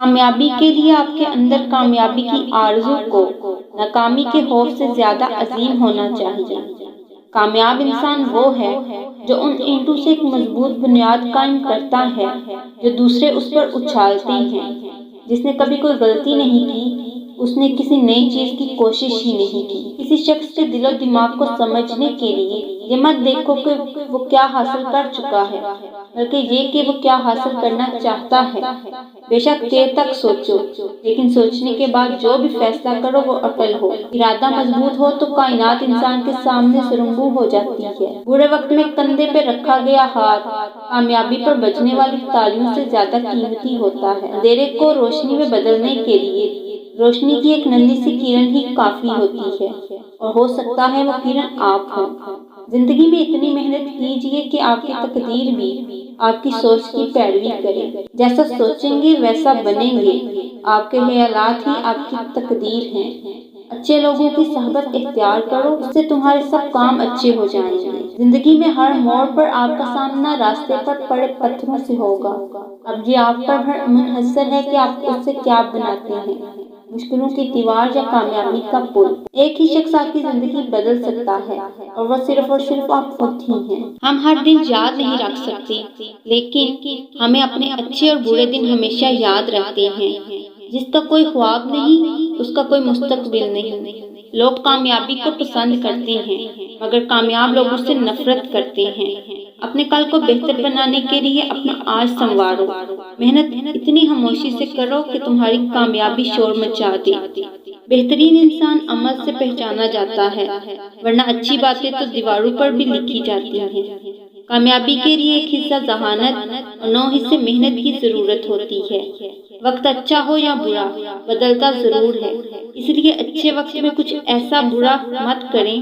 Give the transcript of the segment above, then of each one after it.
کامیابی کے لیے آپ کے اندر کامیابی کی آرزو کو ناکامی کے خوف سے زیادہ عظیم ہونا چاہیے۔ کامیاب انسان وہ ہے جو ان اینٹوں سے ایک مضبوط بنیاد قائم کرتا ہے جو دوسرے اس پر اچھالتے ہیں۔ جس نے کبھی کوئی غلطی نہیں کی، اس نے کسی نئی چیز کی کوشش ہی نہیں کی۔ کسی شخص کے دل و دماغ کو سمجھنے کے لیے یہ مت دیکھو کہ وہ کیا حاصل کر چکا ہے، بلکہ یہ کہ وہ کیا حاصل کرنا چاہتا ہے۔ بے شک دیر تک سوچو، لیکن سوچنے کے بعد جو بھی فیصلہ کرو وہ عقل ہو۔ ارادہ مضبوط ہو تو کائنات انسان کے سامنے سرنگوں ہو جاتی ہے۔ برے وقت میں کندھے پہ رکھا گیا ہاتھ کامیابی پر بجنے والی تالیوں سے زیادہ قیمتی ہوتا ہے۔ اندھیرے کو روشنی میں بدلنے کے لیے روشنی کی ایک ننھی سی کرن ہی کافی ہوتی ہے، اور ہو سکتا ہے وہ کرن آپ ہوں۔ زندگی میں اتنی محنت کیجیے کہ آپ کی تقدیر بھی آپ کی سوچ کی پیروی کرے۔ جیسا سوچیں گے ویسا بنیں گے، آپ کے خیالات ہی آپ کی تقدیر ہیں۔ اچھے لوگوں کی صحبت اختیار کرو، اس سے تمہارے سب کام اچھے ہو جائیں گے۔ زندگی میں ہر موڑ پر آپ کا سامنا راستے پر پڑے پتھروں سے ہوگا۔ اب یہ آپ پر منحصر ہے کہ آپ اس سے کیا بناتے ہیں، مشکلوں کی دیوار یا کامیابی کا پل۔ ایک ہی شخص آپ کی زندگی بدل سکتا ہے، اور وہ صرف اور صرف آپ خود ہی ہیں۔ ہم ہر دن یاد نہیں رکھ سکتے، لیکن ہمیں اپنے اچھے اور برے دن ہمیشہ یاد رہتے ہیں۔ جس کا کوئی خواب نہیں، اس کا کوئی مستقبل نہیں۔ لوگ کامیابی کو پسند کرتے ہیں، مگر کامیاب لوگ اس سے نفرت کرتے ہیں۔ اپنے کل کو بہتر بنانے کے لیے اپنا آج سنوارو۔ محنت اتنی خاموشی سے کرو کہ تمہاری کامیابی شور مچا دے۔ بہترین انسان عمل سے پہچانا جاتا ہے، ورنہ اچھی باتیں تو دیواروں پر بھی لکھی جاتی ہیں۔ کامیابی کے لیے ایک حصہ ذہانت اور 9 حصے محنت کی ضرورت ہوتی ہے۔ وقت اچھا ہو یا برا، بدلتا ضرور ہے، اس لیے اچھے وقت میں کچھ ایسا برا مت کریں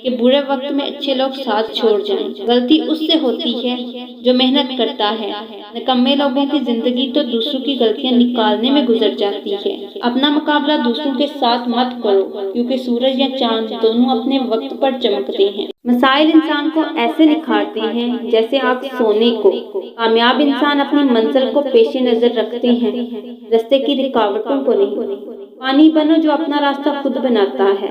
کہ برے وقت میں اچھے لوگ ساتھ چھوڑ جائیں۔ غلطی اس سے ہوتی ہے جو محنت کرتا ہے، نکمے لوگوں کی زندگی تو دوسروں کی غلطیاں نکالنے میں گزر جاتی ہے۔ اپنا مقابلہ دوسروں کے ساتھ مت کرو، کیونکہ سورج یا چاند دونوں اپنے وقت پر چمکتے ہیں۔ مسائل انسان کو ایسے نکھارتے ہیں جیسے آگ سونے کو۔ کامیاب انسان اپنی منزل کو پیش نظر رکھتے ہیں، راستے کی رکاوٹوں کو نہیں۔ پانی بنو جو اپنا راستہ خود بناتا ہے،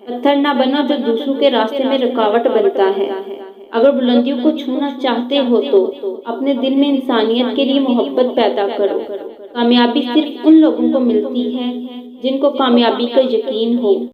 پتھر نہ بنو جو دوسروں کے راستے میں رکاوٹ بنتا ہے۔ اگر بلندیوں کو چھونا چاہتے ہو تو اپنے دل میں انسانیت کے لیے محبت پیدا کرو۔ کامیابی صرف ان لوگوں کو ملتی ہے جن کو کامیابی کا یقین ہو۔